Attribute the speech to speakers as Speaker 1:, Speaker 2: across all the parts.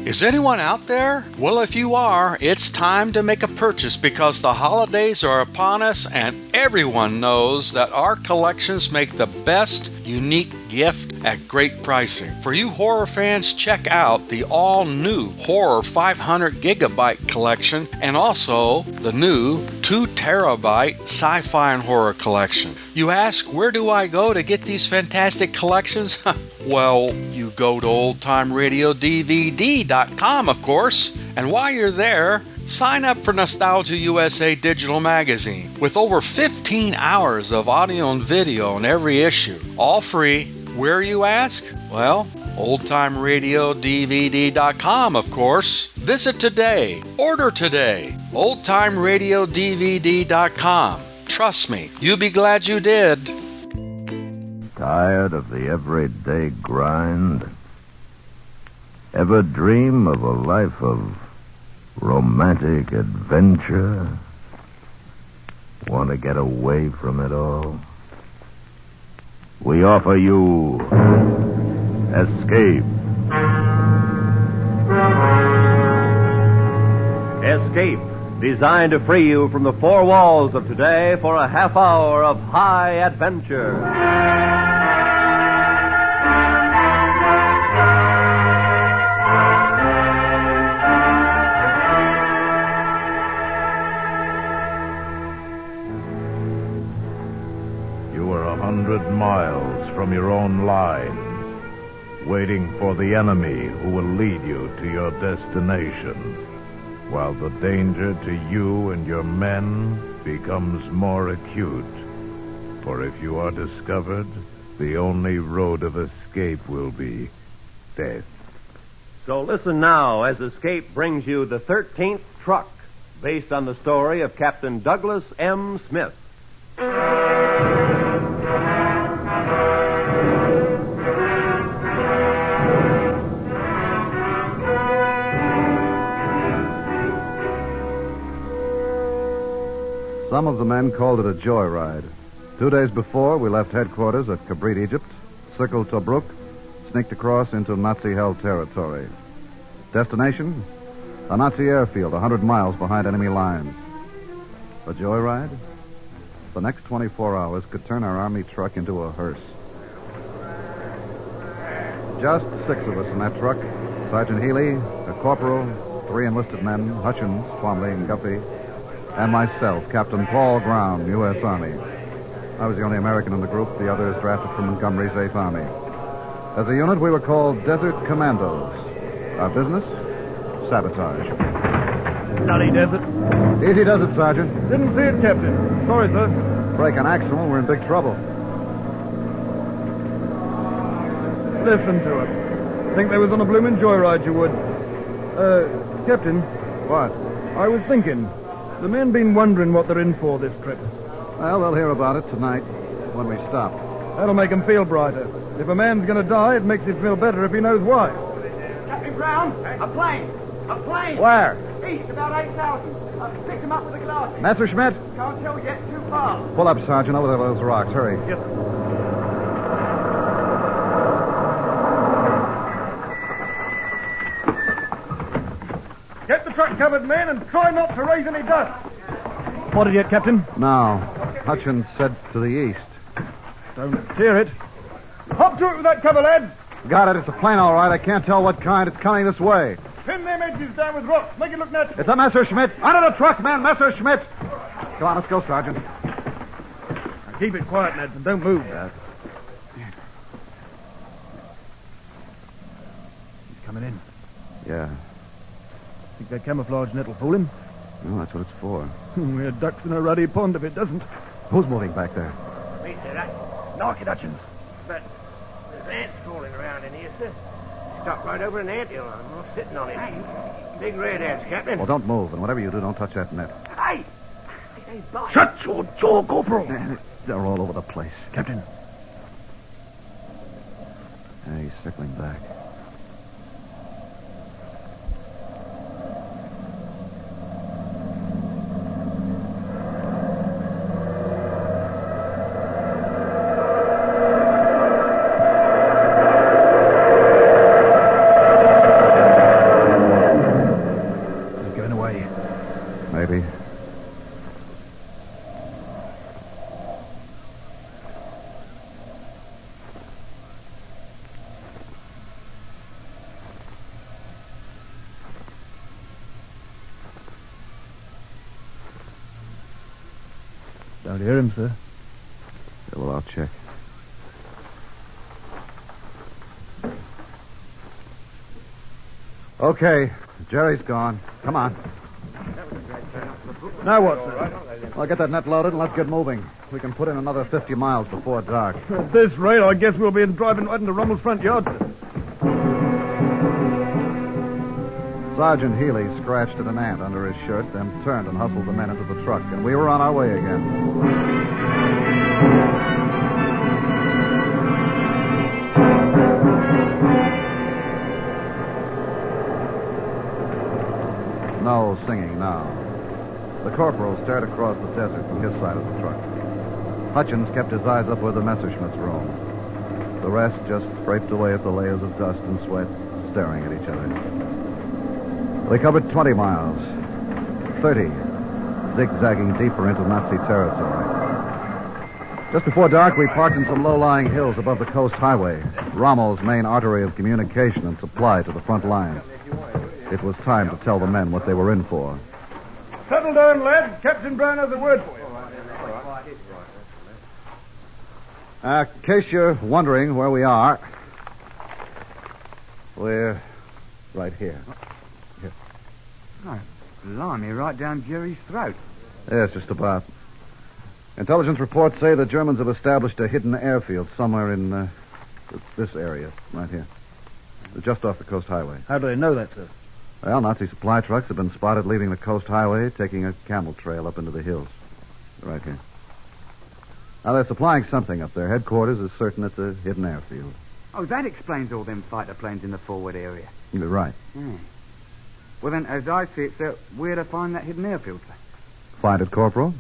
Speaker 1: Is anyone out there? Well, if you are, it's time to make a purchase because the holidays are upon us and everyone knows that our collections make the best unique gift at great pricing. For you horror fans, check out the all-new Horror 500 Gigabyte collection and also the new 2 Terabyte Sci-Fi and Horror collection. You ask, where do I go to get these fantastic collections? Well, you go to oldtimeradiodvd.com, of course, and while you're there, sign up for Nostalgia USA Digital Magazine with over 15 hours of audio and video on every issue, all free. Where, you ask? Well, oldtimeradiodvd.com, of course. Visit today. Order today. oldtimeradiodvd.com. Trust me, you'll be glad you did.
Speaker 2: Tired of the everyday grind? Ever dream of a life of romantic adventure? Want to get away from it all? We offer you Escape.
Speaker 3: Escape, designed to free you from the four walls of today for a half hour of high adventure.
Speaker 2: You were 100 miles from your own lines, waiting for the enemy who will lead you to your destination, while the danger to you and your men becomes more acute. For if you are discovered, the only road of escape will be death.
Speaker 3: So listen now as Escape brings you the 13th Truck, based on the story of Captain Douglas M. Smith.
Speaker 4: Some of the men called it a joyride. 2 days before, we left headquarters at Kabrit, Egypt, circled Tobruk, sneaked across into Nazi-held territory. Destination? A Nazi airfield 100 miles behind enemy lines. A joyride? The next 24 hours could turn our army truck into a hearse. Just 6 of us in that truck. Sergeant Healy, a corporal, 3 enlisted men, Hutchins, Twomley, and Guppy, and myself, Captain Paul Brown, U.S. Army. I was the only American in the group, the others drafted from Montgomery's 8th Army. As a unit, we were called Desert Commandos. Our business? Sabotage.
Speaker 5: Bloody desert.
Speaker 4: Easy does it, Sergeant.
Speaker 5: Didn't see it, Captain. Sorry, sir.
Speaker 4: Break an axle, we're in big trouble.
Speaker 5: Listen to it. Think they was on a bloomin' joyride, you would. Captain.
Speaker 4: What?
Speaker 5: I was thinking. The men been wondering what they're in for this trip.
Speaker 4: Well, they'll hear about it tonight when we stop.
Speaker 5: That'll make them feel brighter. If a man's going to die, it makes him feel better if he knows why.
Speaker 6: Captain Brown, a plane. A plane.
Speaker 4: Where?
Speaker 6: East, about 8,000. I've picked him up with the glasses.
Speaker 4: Messerschmitt?
Speaker 6: Can't tell yet, too far.
Speaker 4: Pull up, Sergeant, over there with those rocks. Hurry.
Speaker 5: Yes, sir. Get the truck covered, men, and try not to raise any dust. Spotted yet, Captain?
Speaker 4: No. Hutchins said to the east.
Speaker 5: Don't hear it. Hop to it with that cover, lads.
Speaker 4: Got it. It's a plane, all right. I can't tell what kind. It's coming this way.
Speaker 5: Pin them edges down with rocks. Make it look natural.
Speaker 4: It's a Messerschmitt. Under the truck, man. Messerschmitt. Come on, let's go, Sergeant.
Speaker 5: Now keep it quiet, lads, and don't move. He's coming in.
Speaker 4: Yeah.
Speaker 5: Think that camouflage net'll fool him?
Speaker 4: No, that's what it's for.
Speaker 5: We're ducks in a ruddy pond if it doesn't.
Speaker 4: Who's moving back there?
Speaker 6: Me, sir. Knock it, Hutchins. But there's ants crawling around in here, sir. Stop right over an anthill. I'm not sitting on it. Big red ants, Captain.
Speaker 4: Well, don't move, and whatever you do, don't touch that net.
Speaker 6: Hey! It ain't biting.
Speaker 5: Shut your jaw, Corporal.
Speaker 4: They're all over the place.
Speaker 5: Captain.
Speaker 4: Hey, he's circling back.
Speaker 5: I'd hear him, sir.
Speaker 4: Yeah, well, I'll check. Okay, Jerry's gone. Come on.
Speaker 5: Now what, sir?
Speaker 4: I'll get that net loaded and let's get moving. We can put in another 50 miles before dark.
Speaker 5: At this rate, I guess we'll be driving right into Rummel's front yard, sir.
Speaker 4: Sergeant Healy scratched at an ant under his shirt, then turned and hustled the men into the truck, and we were on our way again. No singing now. The corporal stared across the desert from his side of the truck. Hutchins kept his eyes up where the Messerschmitts roamed. The rest just scraped away at the layers of dust and sweat, staring at each other. They covered 20 miles, 30, zigzagging deeper into Nazi territory. Just before dark, we parked in some low-lying hills above the coast highway, Rommel's main artery of communication and supply to the front line. It was time to tell the men what they were in for.
Speaker 5: Settle down, lad. Captain Brown has a word for you.
Speaker 4: In case you're wondering where we are, we're right here.
Speaker 7: Oh, blimey, right down Jerry's throat.
Speaker 4: Yes, just about. Intelligence reports say the Germans have established a hidden airfield somewhere in this area, right here. Just off the coast highway.
Speaker 5: How do they know that, sir?
Speaker 4: Well, Nazi supply trucks have been spotted leaving the coast highway, taking a camel trail up into the hills. Right here. Now, they're supplying something up there. Headquarters is certain it's a hidden airfield.
Speaker 7: Oh, that explains all them fighter planes in the forward area.
Speaker 4: You're right.
Speaker 7: Well, then, as I see it, sir, where to find that hidden airfield, sir?
Speaker 4: Find it, Corporal,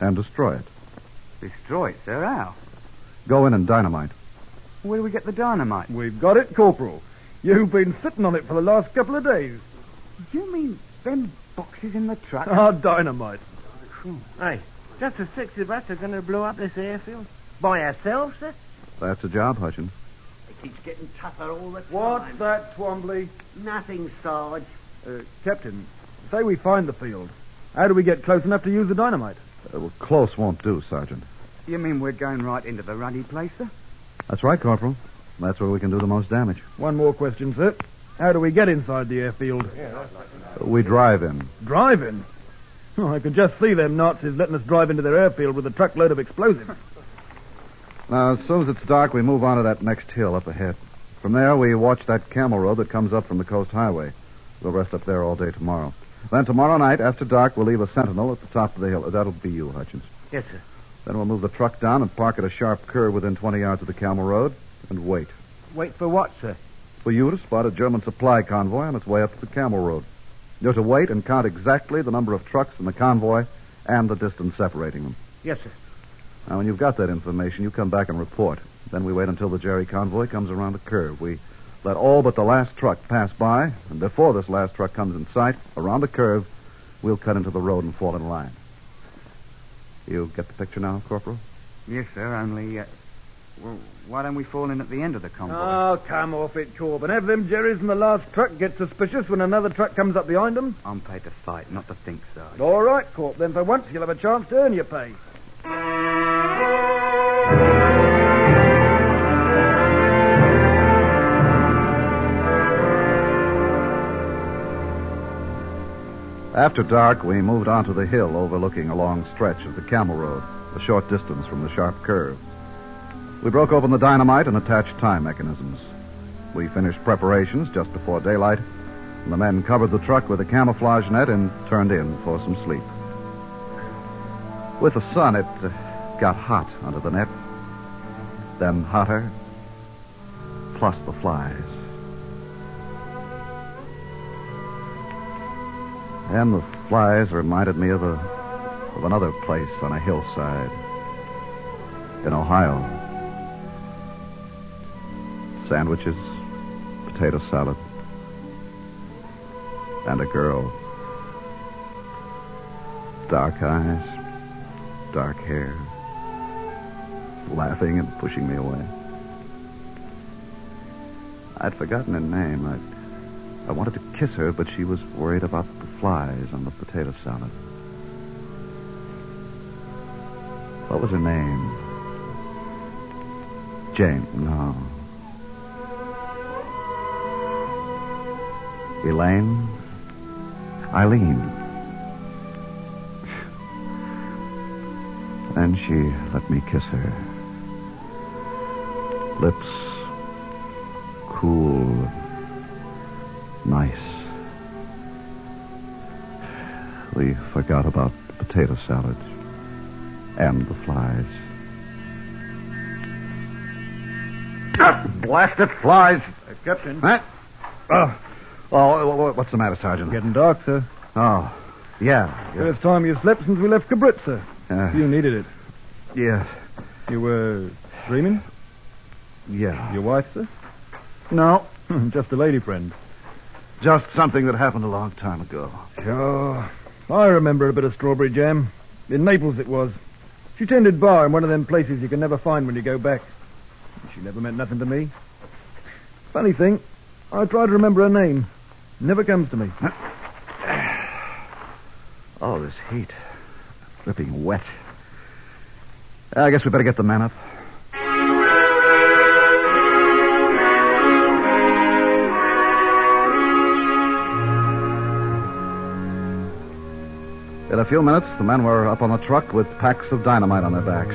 Speaker 4: and destroy it.
Speaker 7: Destroy it, sir? How?
Speaker 4: Go in and dynamite.
Speaker 7: Where do we get the dynamite?
Speaker 5: We've got it, Corporal. You've been sitting on it for the last couple of days.
Speaker 7: You mean them boxes in the truck?
Speaker 5: Our dynamite.
Speaker 6: Hey, just the six of us are going to blow up this airfield? By ourselves, sir?
Speaker 4: That's the job, Hutchins.
Speaker 6: It keeps getting tougher all the time.
Speaker 5: What's that, Twombly?
Speaker 6: Nothing, Sarge.
Speaker 5: Captain, say we find the field. How do we get close enough to use the dynamite?
Speaker 4: Well, close won't do, Sergeant.
Speaker 7: You mean we're going right into the ruddy place, sir?
Speaker 4: That's right, Corporal. That's where we can do the most damage.
Speaker 5: One more question, sir. How do we get inside the airfield?
Speaker 4: We drive in.
Speaker 5: Drive in? Oh, I could just see them Nazis letting us drive into their airfield with a truckload of explosives.
Speaker 4: Now, as soon as it's dark, we move on to that next hill up ahead. From there, we watch that camel road that comes up from the coast highway. We'll rest up there all day tomorrow. Then tomorrow night, after dark, we'll leave a sentinel at the top of the hill. That'll be you, Hutchins.
Speaker 6: Yes, sir.
Speaker 4: Then we'll move the truck down and park at a sharp curve within 20 yards of the camel road and wait.
Speaker 6: Wait for what, sir?
Speaker 4: For you to spot a German supply convoy on its way up to the camel road. You're to wait and count exactly the number of trucks in the convoy and the distance separating them.
Speaker 6: Yes, sir.
Speaker 4: Now, when you've got that information, you come back and report. Then we wait until the Jerry convoy comes around the curve. We let all but the last truck pass by, and before this last truck comes in sight, around the curve, we'll cut into the road and fall in line. You get the picture now, Corporal?
Speaker 7: Yes, sir, only, well, why don't we fall in at the end of the convoy?
Speaker 5: Oh, come off it, Corp, and have them Jerrys in the last truck get suspicious when another truck comes up behind them?
Speaker 7: I'm paid to fight, not to think, sir.
Speaker 5: All right, Corp, then for once you'll have a chance to earn your pay.
Speaker 4: After dark, we moved onto the hill overlooking a long stretch of the camel road, a short distance from the sharp curve. We broke open the dynamite and attached time mechanisms. We finished preparations just before daylight, and the men covered the truck with a camouflage net and turned in for some sleep. With the sun, it got hot under the net, then hotter, plus the flies. And the flies reminded me of another place on a hillside in Ohio. Sandwiches, potato salad, and a girl. Dark eyes, dark hair, laughing and pushing me away. I'd forgotten her name. I wanted to kiss her, but she was worried about the flies on the potato salad. What was her name? Jane, no. Elaine? Eileen. Then she let me kiss her. Lips cool, nice. We forgot about the potato salad and the flies. Blasted flies!
Speaker 5: Captain.
Speaker 4: Huh? What's the matter, Sergeant?
Speaker 5: Getting dark, sir.
Speaker 4: Oh, yeah.
Speaker 5: First time you slept since we left Cabrit, sir. You needed it.
Speaker 4: Yeah.
Speaker 5: You were dreaming?
Speaker 4: Yeah.
Speaker 5: Your wife, sir?
Speaker 4: No,
Speaker 5: Just a lady friend.
Speaker 4: just something that happened a long time ago.
Speaker 5: Sure. I remember a bit of strawberry jam. In Naples it was. She tended bar in one of them places you can never find when you go back. She never meant nothing to me. Funny thing, I try to remember her name. Never comes to me.
Speaker 4: Oh, this heat. Dripping wet. I guess we better get the men up. In a few minutes, the men were up on the truck with packs of dynamite on their backs.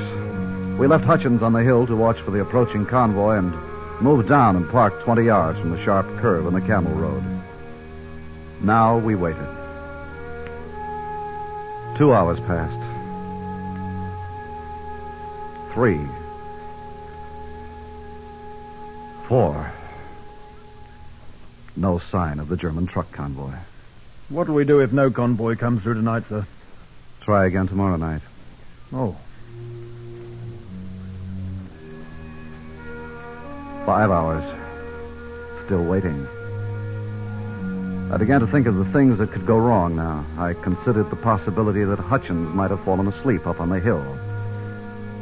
Speaker 4: We left Hutchins on the hill to watch for the approaching convoy and moved down and parked 20 yards from the sharp curve in the Camel Road. Now we waited. 2 hours passed. 3. 4. No sign of the German truck convoy.
Speaker 5: What'll we do if no convoy comes through tonight, sir?
Speaker 4: Try again tomorrow night.
Speaker 5: Oh.
Speaker 4: 5 hours. Still waiting. I began to think of the things that could go wrong now. I considered the possibility that Hutchins might have fallen asleep up on the hill.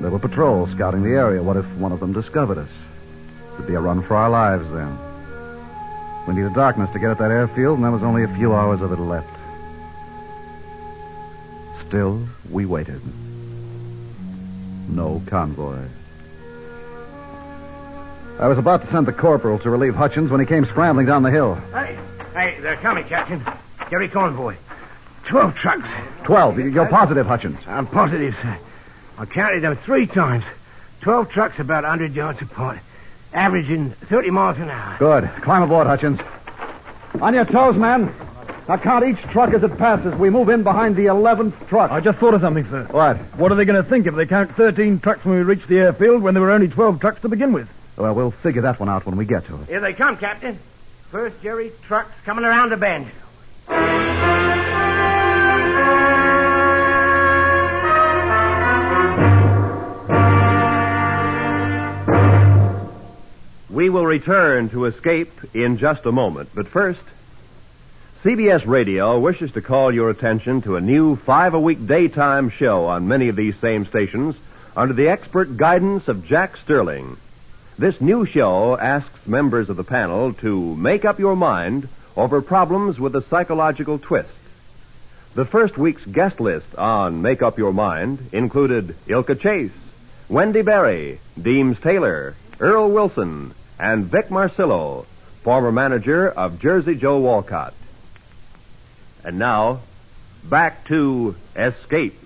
Speaker 4: There were patrols scouting the area. What if one of them discovered us? It'd be a run for our lives then. We needed darkness to get at that airfield, and there was only a few hours of it left. Still, we waited. No convoy. I was about to send the corporal to relieve Hutchins when he came scrambling down the hill.
Speaker 6: Hey, they're coming, Captain. Jerry Convoy. 12 trucks.
Speaker 4: 12. You're positive, Hutchins?
Speaker 6: I'm positive, sir. I counted them 3 times. 12 trucks about 100 yards apart, averaging 30 miles an hour.
Speaker 4: Good. Climb aboard, Hutchins. On your toes, man. Now count each truck as it passes. We move in behind the 11th truck.
Speaker 5: I just thought of something, sir.
Speaker 4: What?
Speaker 5: What are they going to think if they count 13 trucks when we reach the airfield when there were only 12 trucks to begin with?
Speaker 4: Well, we'll figure that one out when we get to it.
Speaker 6: Here they come, Captain. First Jerry trucks coming around the bend.
Speaker 3: We will return to Escape in just a moment. But first, CBS Radio wishes to call your attention to a new 5-a-week daytime show on many of these same stations under the expert guidance of Jack Sterling. This new show asks members of the panel to make up your mind over problems with a psychological twist. The first week's guest list on Make Up Your Mind included Ilka Chase, Wendy Berry, Deems Taylor, Earl Wilson, and Vic Marcillo, former manager of Jersey Joe Walcott. And now, back to Escape.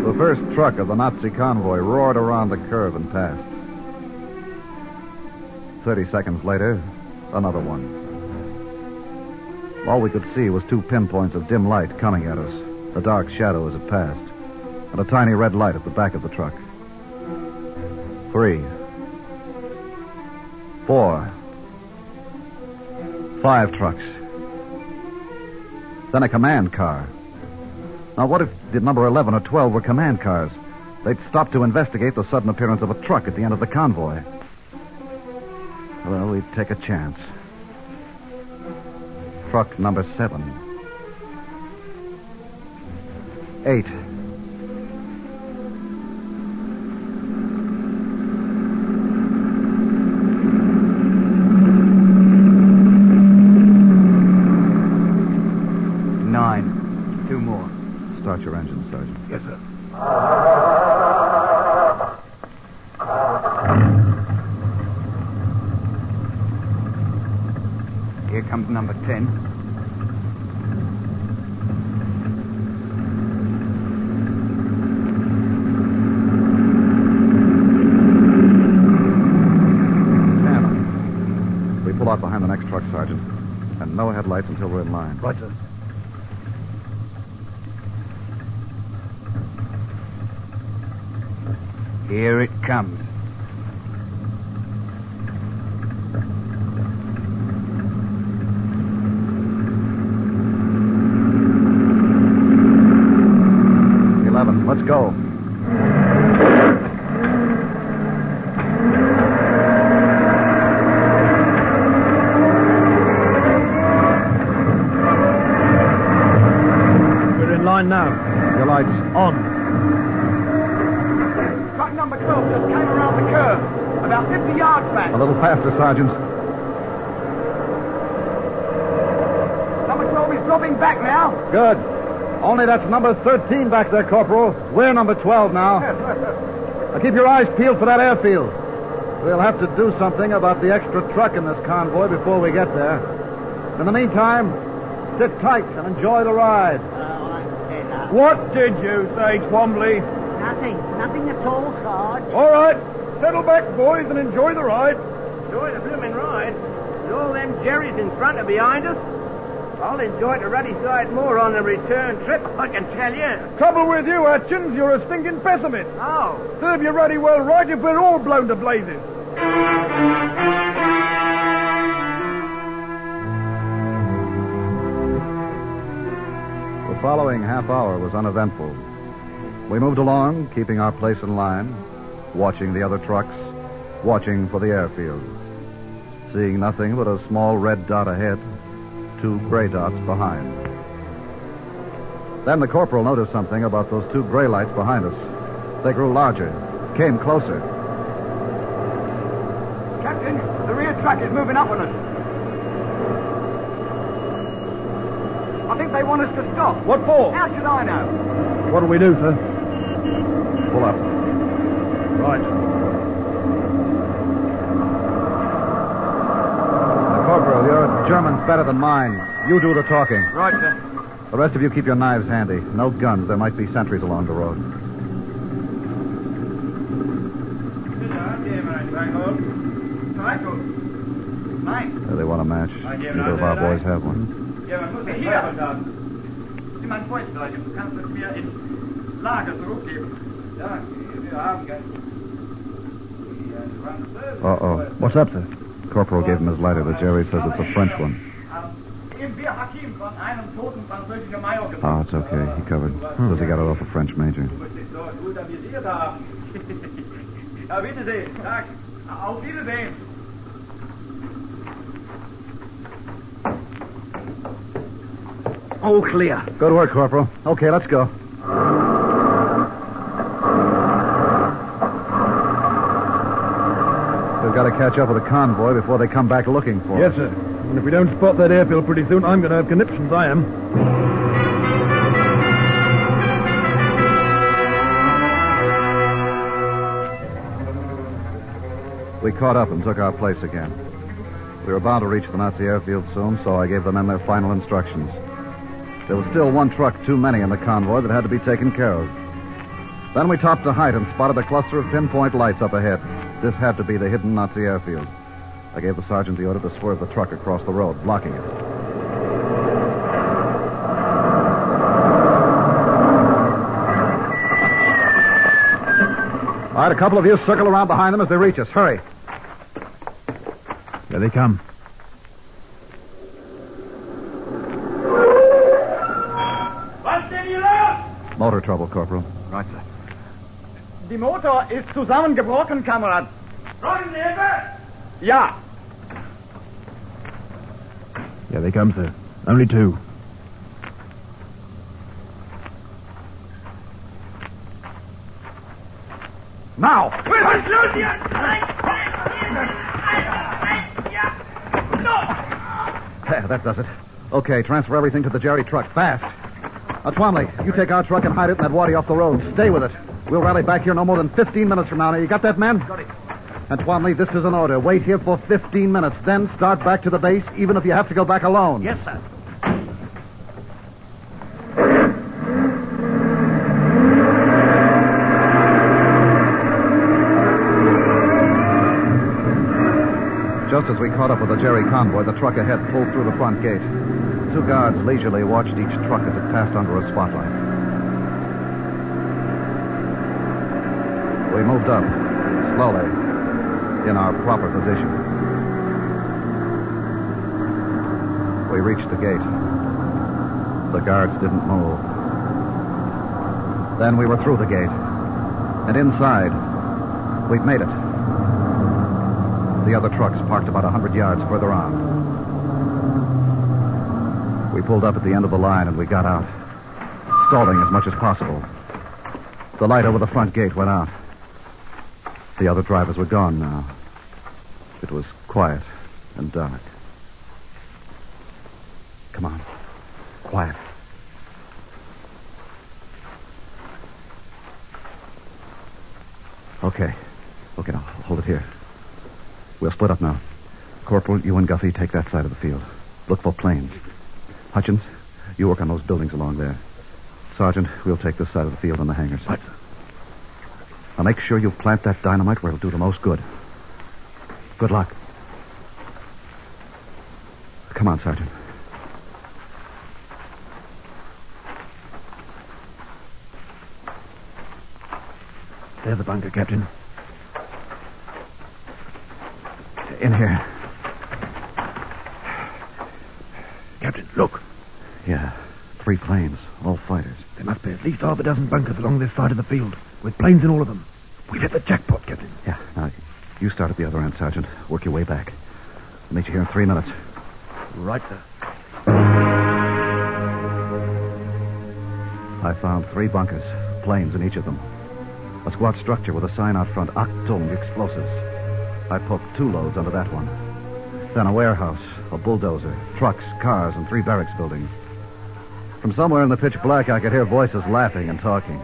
Speaker 4: The first truck of the Nazi convoy roared around the curve and passed. 30 seconds later, another one. All we could see was 2 pinpoints of dim light coming at us, a dark shadow as it passed, and a tiny red light at the back of the truck. 3, 4, 5 trucks. Then a command car. Now, what if the number 11 or 12 were command cars? They'd stop to investigate the sudden appearance of a truck at the end of the convoy. Well, we'd take a chance. Truck number 7. 8.
Speaker 7: Here comes number 10.
Speaker 4: We pull out behind the next truck, Sergeant. And no headlights until we're in line.
Speaker 5: Right, sir.
Speaker 7: Here it comes.
Speaker 4: Let's go.
Speaker 5: We're in line now.
Speaker 4: Your lights
Speaker 5: On.
Speaker 7: Truck number 12 just came around the curve. About 50 yards back.
Speaker 4: a little faster, Sergeant.
Speaker 7: Number 12 is dropping back now.
Speaker 4: Good. Only that's number 13 back there, Corporal. We're number 12 now. Now keep your eyes peeled for that airfield. We'll have to do something about the extra truck in this convoy before we get there. In the meantime, sit tight and enjoy the ride.
Speaker 5: What did you say, Twombly?
Speaker 8: Nothing at all, Sarge.
Speaker 5: All right. Settle back, boys, and enjoy the ride.
Speaker 6: Enjoy the blooming ride. With all them Jerrys in front and behind us. I'll enjoy the ruddy side more on the return trip, I can tell you.
Speaker 5: Trouble with you, Hutchins, you're a stinking pessimist.
Speaker 6: Oh.
Speaker 5: Serve you ruddy well right if we're all blown to blazes.
Speaker 4: The following half hour was uneventful. We moved along, keeping our place in line, watching the other trucks, watching for the airfield. Seeing nothing but a small red dot ahead, 2 gray dots behind. Then the corporal noticed something about those 2 gray lights behind us. They grew larger, came closer.
Speaker 7: Captain, the rear truck is moving up on us. I think they want us to stop.
Speaker 5: What for?
Speaker 7: How should I know?
Speaker 5: What'll we do, sir?
Speaker 4: Pull up.
Speaker 5: Right.
Speaker 4: Corporal, your German's better than mine. You do the talking.
Speaker 7: Right, sir.
Speaker 4: The rest of you keep your knives handy. No guns. There might be sentries along the road. They want a match. Neither of our boys have one. Uh-oh.
Speaker 5: What's up, sir?
Speaker 4: Corporal gave him his lighter. The Jerry says it's a French one. Oh, it's okay. He covered. Says he got it off a French major.
Speaker 7: All clear.
Speaker 4: Good work, Corporal. Okay, let's go. We've got to catch up with the convoy before they come back looking for
Speaker 5: Yes,
Speaker 4: us.
Speaker 5: sir. And if we don't spot that airfield pretty soon, I'm going to have conniptions, I am.
Speaker 4: We caught up and took our place again. We were bound to reach the Nazi airfield soon, so I gave the men their final instructions. There was still 1 truck too many in the convoy that had to be taken care of. Then we topped a height and spotted a cluster of pinpoint lights up ahead. This had to be the hidden Nazi airfield. I gave the sergeant the order to swerve the truck across the road, blocking it. All right, a couple of you circle around behind them as they reach us. Hurry.
Speaker 5: There they come.
Speaker 4: Motor trouble, Corporal.
Speaker 7: Right, sir. Die Motor ist zusammengebrochen, Kamerad. Ja.
Speaker 5: There they come, sir. Only 2.
Speaker 4: Now! There, that does it. Okay, transfer everything to the Jerry truck, fast. Now, Twombly, you take our truck and hide it in that waddy off the road. Stay with it. We'll rally back here no more than 15 minutes from now. Now, you got that, man?
Speaker 7: Got it.
Speaker 4: And Twomley, this is an order. Wait here for 15 minutes, then start back to the base, even if you have to go back alone.
Speaker 6: Yes, sir.
Speaker 4: Just as we caught up with the Jerry convoy, the truck ahead pulled through the front gate. 2 guards leisurely watched each truck as it passed under a spotlight. We moved up, slowly, in our proper position. We reached the gate. The guards didn't move. Then we were through the gate. And inside, we'd made it. The other trucks parked about 100 yards further on. We pulled up at the end of the line and we got out, stalling as much as possible. The light over the front gate went out. The other drivers were gone now. It was quiet and dark. Come on. Quiet. Okay, now, hold it here. We'll split up now. Corporal, you and Guffey take that side of the field. Look for planes. Hutchins, you work on those buildings along there. Sergeant, we'll take this side of the field and the hangars.
Speaker 5: Right.
Speaker 4: Now make sure you plant that dynamite where it'll do the most good. Good luck. Come on, Sergeant.
Speaker 5: There's the bunker, Captain.
Speaker 4: In here.
Speaker 5: Captain, look.
Speaker 4: Yeah, 3 planes, all fighters.
Speaker 5: There must be at least half a dozen bunkers along this side of the field, with planes in all of them. We've hit the jackpot, Captain.
Speaker 4: Yeah, now, you start at the other end, Sergeant. Work your way back. I'll meet you here in 3 minutes.
Speaker 5: Right, sir.
Speaker 4: I found 3 bunkers, planes in each of them. A squat structure with a sign out front, Achtung Explosives. I poked 2 loads under that one. Then a warehouse, a bulldozer, trucks, cars, and 3 barracks buildings. From somewhere in the pitch black, I could hear voices laughing and talking.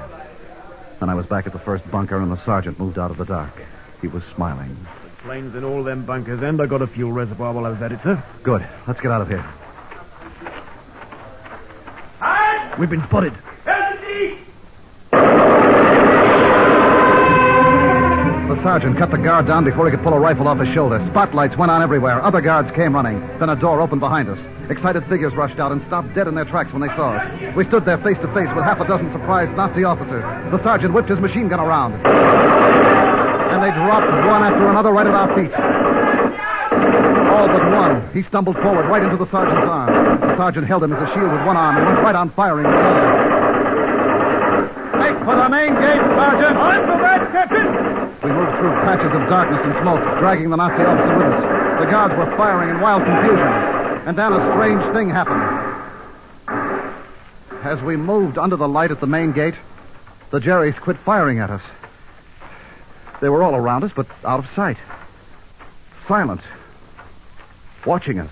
Speaker 4: Then I was back at the first bunker, and the sergeant moved out of the dark. He was smiling.
Speaker 5: Planes in all them bunkers, and I got a fuel reservoir while I was at it, sir.
Speaker 4: Good. Let's get out of here.
Speaker 5: We've been spotted.
Speaker 4: The sergeant cut the guard down before he could pull a rifle off his shoulder. Spotlights went on everywhere. Other guards came running. Then a door opened behind us. Excited figures rushed out and stopped dead in their tracks when they saw us. We stood there face to face with half a dozen surprised Nazi officers. The sergeant whipped his machine gun around. And they dropped one after another right at our feet. All but one. He stumbled forward right into the sergeant's arm. The sergeant held him as a shield with one arm and went right on firing with the other. Make for the main gate, Sergeant! I'm the red, Captain! We moved through patches of darkness and smoke, dragging the Nazi officer with us. The guards were firing in wild confusion. And then a strange thing happened. As we moved under the light at the main gate, the Jerrys quit firing at us. They were all around us, but out of sight. Silent. Watching us.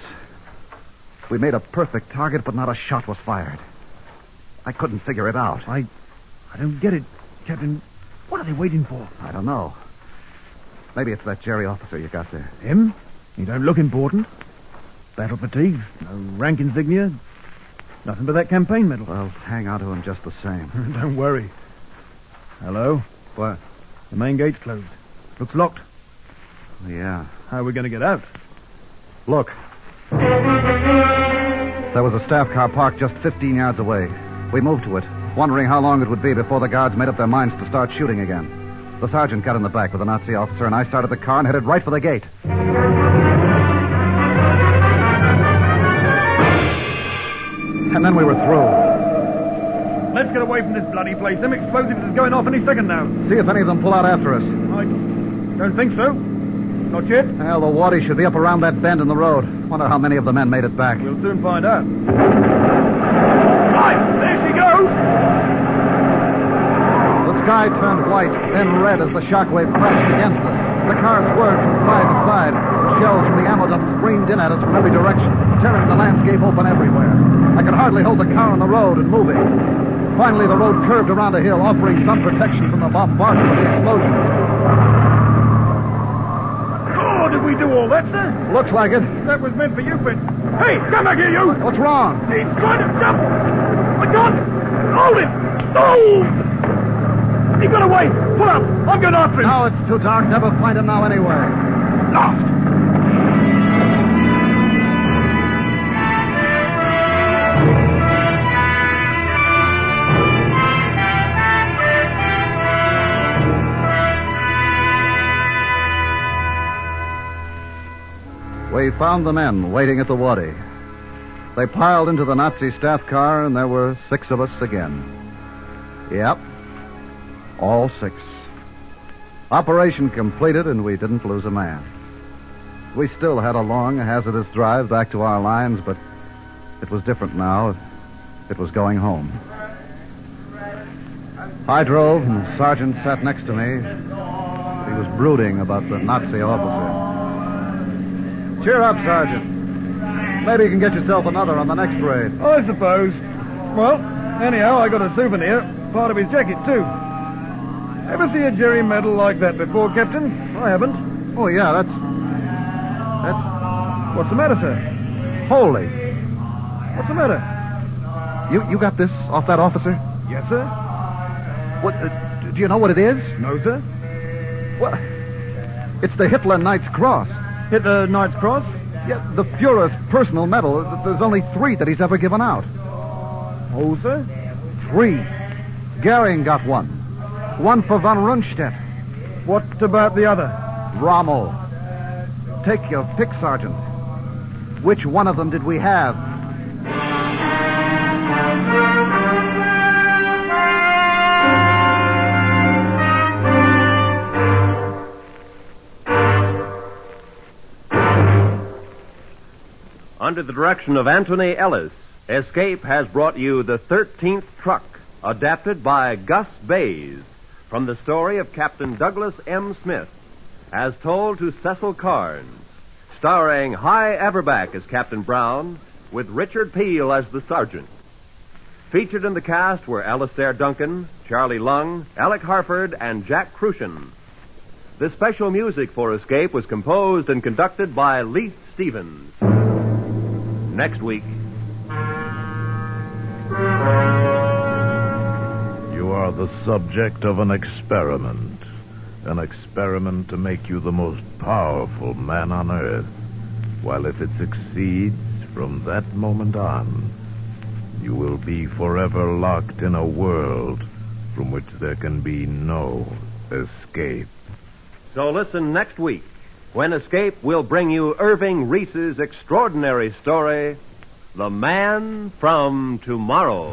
Speaker 4: We made a perfect target, but not a shot was fired. I couldn't figure it out.
Speaker 5: I don't get it, Captain. What are they waiting for?
Speaker 4: I don't know. Maybe it's that Jerry officer you got there.
Speaker 5: Him? He don't look important. Battle fatigue, no rank insignia, nothing but that campaign medal.
Speaker 4: Well, hang on to him just the same.
Speaker 5: Don't worry. Hello?
Speaker 4: What?
Speaker 5: The main gate's closed. Looks locked.
Speaker 4: Yeah.
Speaker 5: How are we going to get out?
Speaker 4: Look. There was a staff car parked just 15 yards away. We moved to it, wondering how long it would be before the guards made up their minds to start shooting again. The sergeant got in the back with a Nazi officer, and I started the car and headed right for the gate. And then we were through.
Speaker 5: Let's get away from this bloody place. Them explosives is going off any second now.
Speaker 4: See if any of them pull out after us.
Speaker 5: I don't think so. Not yet.
Speaker 4: Well, the waddy should be up around that bend in the road. Wonder how many of the men made it back.
Speaker 5: We'll soon find out. Right, there she goes!
Speaker 4: The sky turned white, then red as the shockwave crashed against us. The car swerved from side to side. Shells from the ammo dump screamed in at us from every direction, tearing the landscape open everywhere. I could hardly hold the car on the road and moving. Finally, the road curved around a hill, offering some protection from the bombardment of the explosion.
Speaker 5: did we do all that, sir?
Speaker 4: Looks like it.
Speaker 5: That was meant for you, but... Hey, come back here, you!
Speaker 4: What's wrong?
Speaker 5: He's trying to jump! My gun! Hold it! No! He got away! Pull up! I'm going after him!
Speaker 4: No, it's too dark. Never find him now anyway.
Speaker 5: Lost!
Speaker 4: We found the men waiting at the Wadi. They piled into the Nazi staff car, and there were 6 of us again. Yep. All 6. Operation completed, and we didn't lose a man. We still had a long, hazardous drive back to our lines, but it was different now. It was going home. I drove, and the sergeant sat next to me. He was brooding about the Nazi officer. Cheer up, Sergeant. Maybe you can get yourself another on the next raid.
Speaker 5: I suppose. Well, anyhow, I got a souvenir. Part of his jacket, too. Ever see a Jerry medal like that before, Captain? I haven't.
Speaker 4: Oh, yeah, that's...
Speaker 5: What's the matter, sir?
Speaker 4: Holy.
Speaker 5: What's the matter?
Speaker 4: You got this off that officer?
Speaker 5: Yes, sir.
Speaker 4: What, do you know what it is?
Speaker 5: No, sir.
Speaker 4: Well, it's the Hitler Knight's Cross.
Speaker 5: Hitler Knight's Cross?
Speaker 4: Yeah, the Fuhrer's personal medal. There's only 3 that he's ever given out.
Speaker 5: Oh, sir?
Speaker 4: 3. Goering got 1. 1 for von Rundstedt.
Speaker 5: What about the other?
Speaker 4: Rommel. Take your pick, Sergeant. Which one of them did we have?
Speaker 3: Under the direction of Anthony Ellis, Escape has brought you The 13th Truck, adapted by Gus Bays, from the story of Captain Douglas M. Smith, as told to Cecil Carnes, starring Hy Averback as Captain Brown, with Richard Peel as the sergeant. Featured in the cast were Alistair Duncan, Charlie Lung, Alec Harford, and Jack Crucian. The special music for Escape was composed and conducted by Leith Stevens. Next week.
Speaker 2: You are the subject of an experiment. An experiment to make you the most powerful man on earth. While if it succeeds, from that moment on, you will be forever locked in a world from which there can be no escape.
Speaker 3: So listen next week, when Escape will bring you Irving Reese's extraordinary story, The Man from Tomorrow.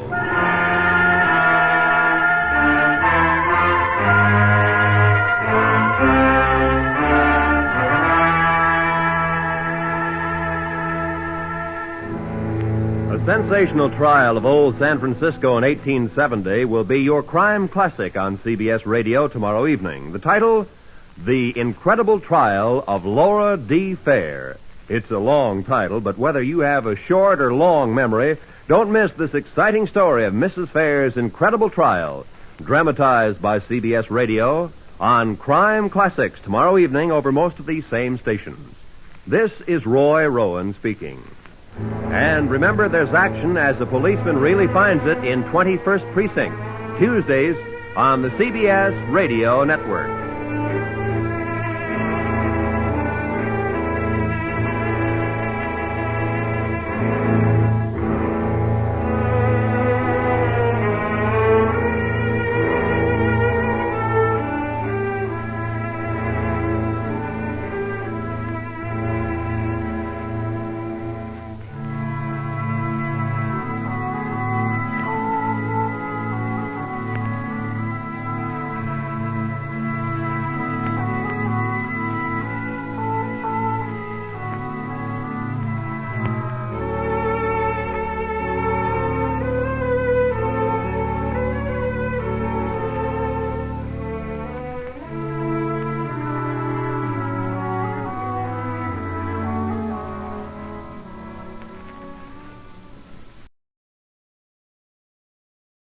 Speaker 3: A sensational trial of old San Francisco in 1870 will be your crime classic on CBS Radio tomorrow evening. The title, The Incredible Trial of Laura D. Fair. It's a long title, but whether you have a short or long memory, don't miss this exciting story of Mrs. Fair's incredible trial, dramatized by CBS Radio on Crime Classics tomorrow evening over most of these same stations. This is Roy Rowan speaking. And remember, there's action as the policeman really finds it in 21st Precinct, Tuesdays on the CBS Radio Network.